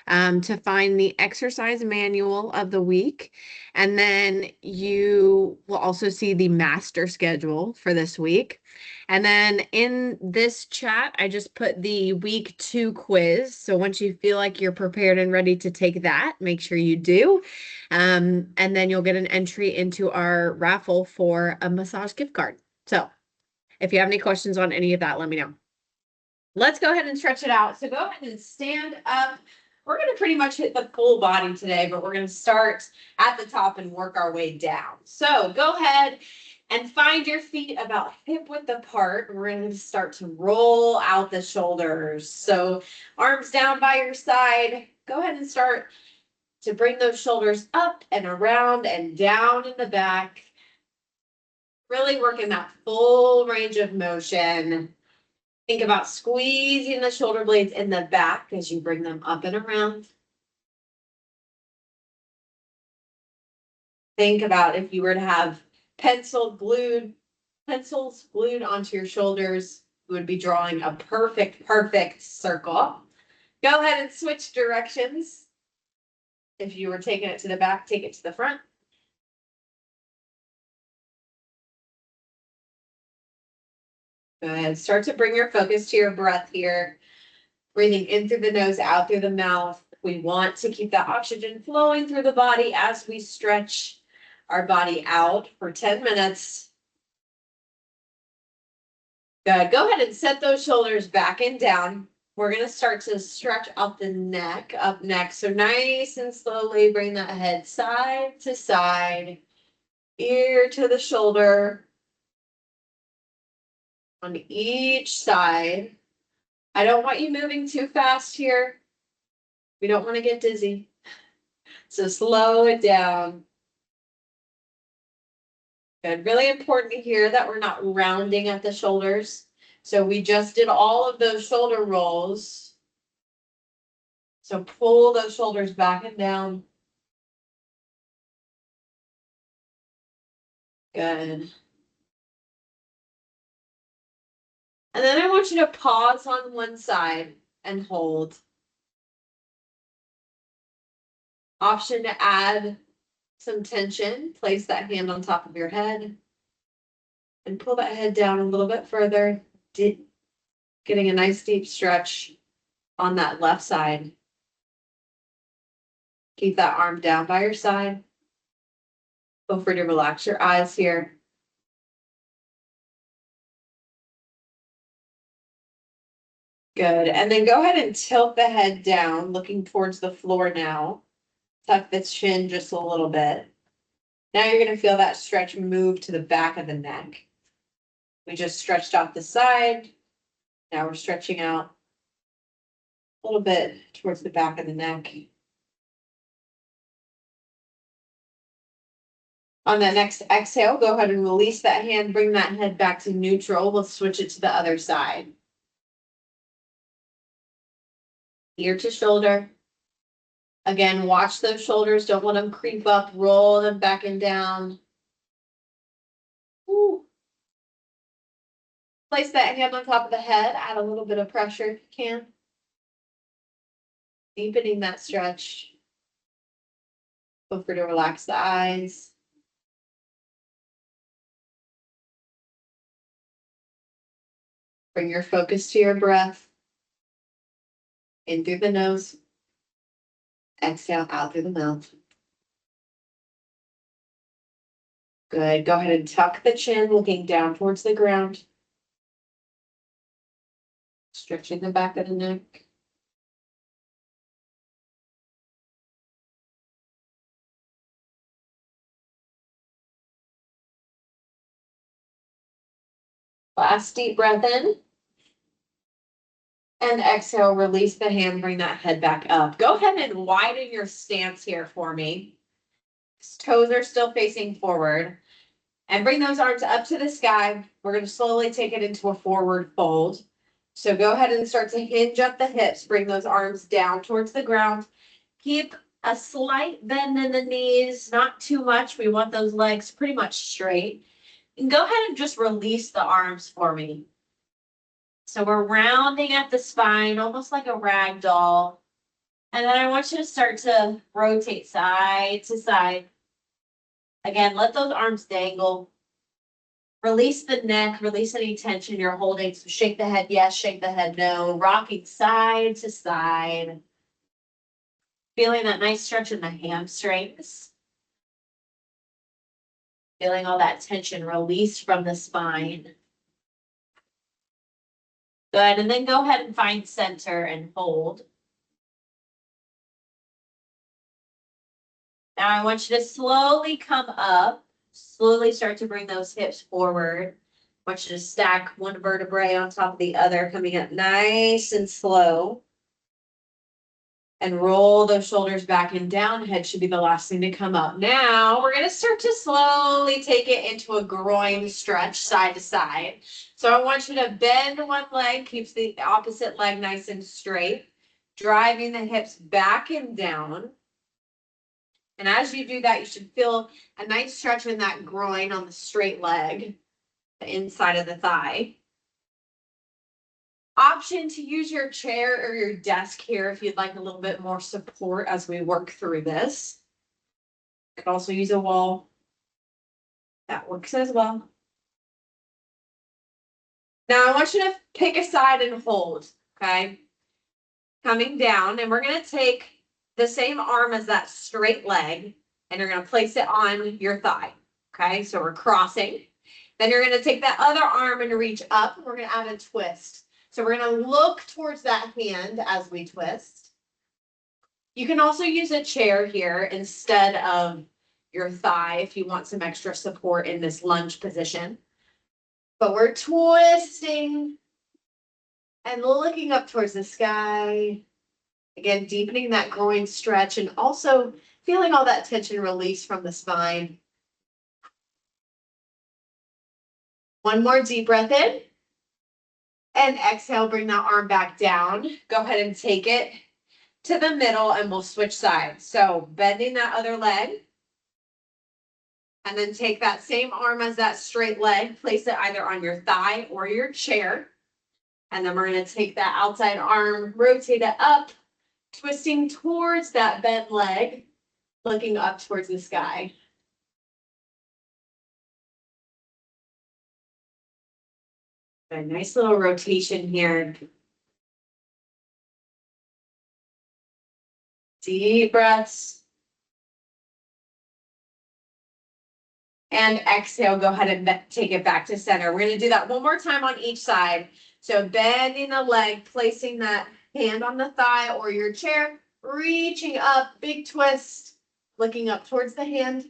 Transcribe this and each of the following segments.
to find the exercise manual of the week. And then you will also see the master schedule for this week. And then in this chat, I just put the week 2 quiz. So once you feel like you're prepared and ready to take that, make sure you do. And then you'll get an entry into our raffle for a massage gift card. So if you have any questions on any of that, let me know. Let's go ahead and stretch it out. So go ahead and stand up. We're going to pretty much hit the full body today, but we're going to start at the top and work our way down. So go ahead and find your feet about hip width apart. We're going to start to roll out the shoulders. So arms down by your side. Go ahead and start to bring those shoulders up and around and down in the back. Really working that full range of motion. Think about squeezing the shoulder blades in the back as you bring them up and around. Think about if you were to have pencils glued onto your shoulders, you would be drawing a perfect circle. Go ahead and switch directions. If you were taking it to the back, take it to the front. Go ahead, start to bring your focus to your breath here. Breathing in through the nose, out through the mouth. We want to keep that oxygen flowing through the body as we stretch our body out for 10 minutes. Good. Go ahead and set those shoulders back and down. We're going to start to stretch out the neck up next. So nice and slowly bring that head side to side, ear to the shoulder on each side. I don't want you moving too fast here. We don't want to get dizzy. So slow it down. Good. Really important to hear that we're not rounding at the shoulders. So we just did all of those shoulder rolls. So pull those shoulders back and down. Good. And then I want you to pause on one side and hold. Option to add some tension. Place that hand on top of your head and pull that head down a little bit further. Getting a nice deep stretch on that left side. Keep that arm down by your side. Feel free to relax your eyes here. Good. And then go ahead and tilt the head down, looking towards the floor now. Tuck the chin just a little bit. Now you're going to feel that stretch move to the back of the neck. We just stretched off the side. Now we're stretching out a little bit towards the back of the neck. On the next exhale, go ahead and release that hand. Bring that head back to neutral. We'll switch it to the other side. Ear to shoulder. Again, watch those shoulders. Don't want them creep up. Roll them back and down. Ooh. Place that hand on top of the head. Add a little bit of pressure if you can. Deepening that stretch. Feel free to relax the eyes. Bring your focus to your breath. In through the nose. Exhale out through the mouth. Good. Go ahead and tuck the chin, looking down towards the ground. Stretching the back of the neck. Last deep breath in. And exhale, release the hand, bring that head back up. Go ahead and widen your stance here for me. Toes are still facing forward. And bring those arms up to the sky. We're going to slowly take it into a forward fold. So go ahead and start to hinge up the hips. Bring those arms down towards the ground. Keep a slight bend in the knees, not too much. We want those legs pretty much straight. And go ahead and just release the arms for me. So we're rounding at the spine, almost like a rag doll. And then I want you to start to rotate side to side. Again, let those arms dangle. Release the neck, release any tension you're holding. So shake the head yes, shake the head no. Rocking side to side. Feeling that nice stretch in the hamstrings. Feeling all that tension released from the spine. Good, and then go ahead and find center and hold. Now I want you to slowly come up, slowly start to bring those hips forward. I want you to stack one vertebrae on top of the other, coming up nice and slow. And roll those shoulders back and down. Head should be the last thing to come up. Now we're going to start to slowly take it into a groin stretch side to side. So I want you to bend one leg, keeps the opposite leg nice and straight, driving the hips back and down. And as you do that, you should feel a nice stretch in that groin on the straight leg, the inside of the thigh. Option to use your chair or your desk here if you'd like a little bit more support as we work through this. You could also use a wall. That works as well. Now I want you to pick a side and hold, okay? Coming down, and we're going to take the same arm as that straight leg, and you're going to place it on your thigh, okay? So we're crossing. Then you're going to take that other arm and reach up. We're going to add a twist. So we're going to look towards that hand as we twist. You can also use a chair here instead of your thigh if you want some extra support in this lunge position. But we're twisting and looking up towards the sky. Again, deepening that groin stretch and also feeling all that tension release from the spine. One more deep breath in. And exhale, bring that arm back down. Go ahead and take it to the middle and we'll switch sides. So bending that other leg. And then take that same arm as that straight leg, place it either on your thigh or your chair. And then we're going to take that outside arm, rotate it up, twisting towards that bent leg, looking up towards the sky. A nice little rotation here. Deep breaths. And exhale, go ahead and take it back to center. We're going to do that one more time on each side. So bending the leg, placing that hand on the thigh or your chair, reaching up, big twist, looking up towards the hand.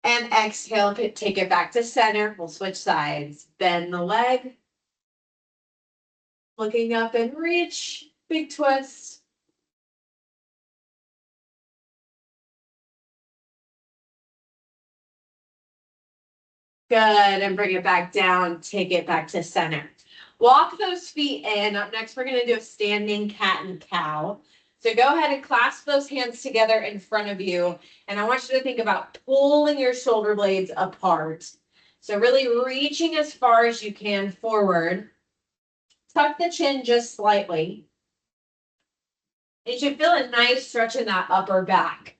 And exhale, take it back to center. We'll switch sides. Bend the leg. Looking up and reach, big twist. Good, and bring it back down, take it back to center. Walk those feet in. Up next, we're gonna do a standing cat and cow. So go ahead and clasp those hands together in front of you. And I want you to think about pulling your shoulder blades apart. So really reaching as far as you can forward. Tuck the chin just slightly. You should feel a nice stretch in that upper back.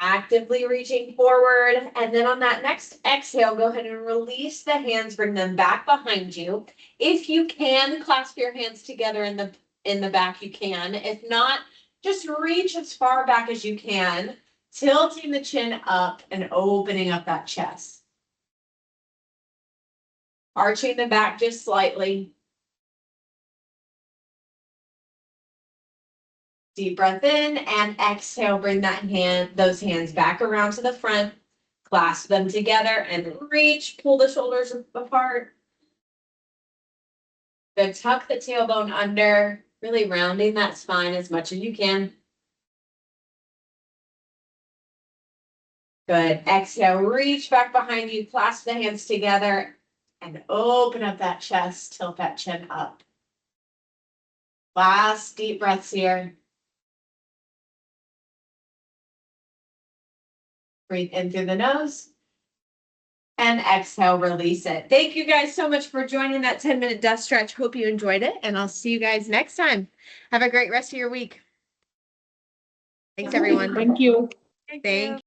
Actively reaching forward. And then on that next exhale, go ahead and release the hands, bring them back behind you. If you can clasp your hands together in the back, you can. If not, just reach as far back as you can, tilting the chin up and opening up that chest. Arching the back just slightly. Deep breath in and exhale, bring those hands back around to the front, clasp them together and reach, pull the shoulders apart. Then tuck the tailbone under, really rounding that spine as much as you can. Good. Exhale, reach back behind you, clasp the hands together and open up that chest, tilt that chin up. Last deep breaths here. Breathe in through the nose And exhale, release it. Thank you guys so much for joining that 10-minute death stretch. Hope you enjoyed it, and I'll see you guys next time. Have a great rest of your week. Thanks, everyone. Thank you. Thank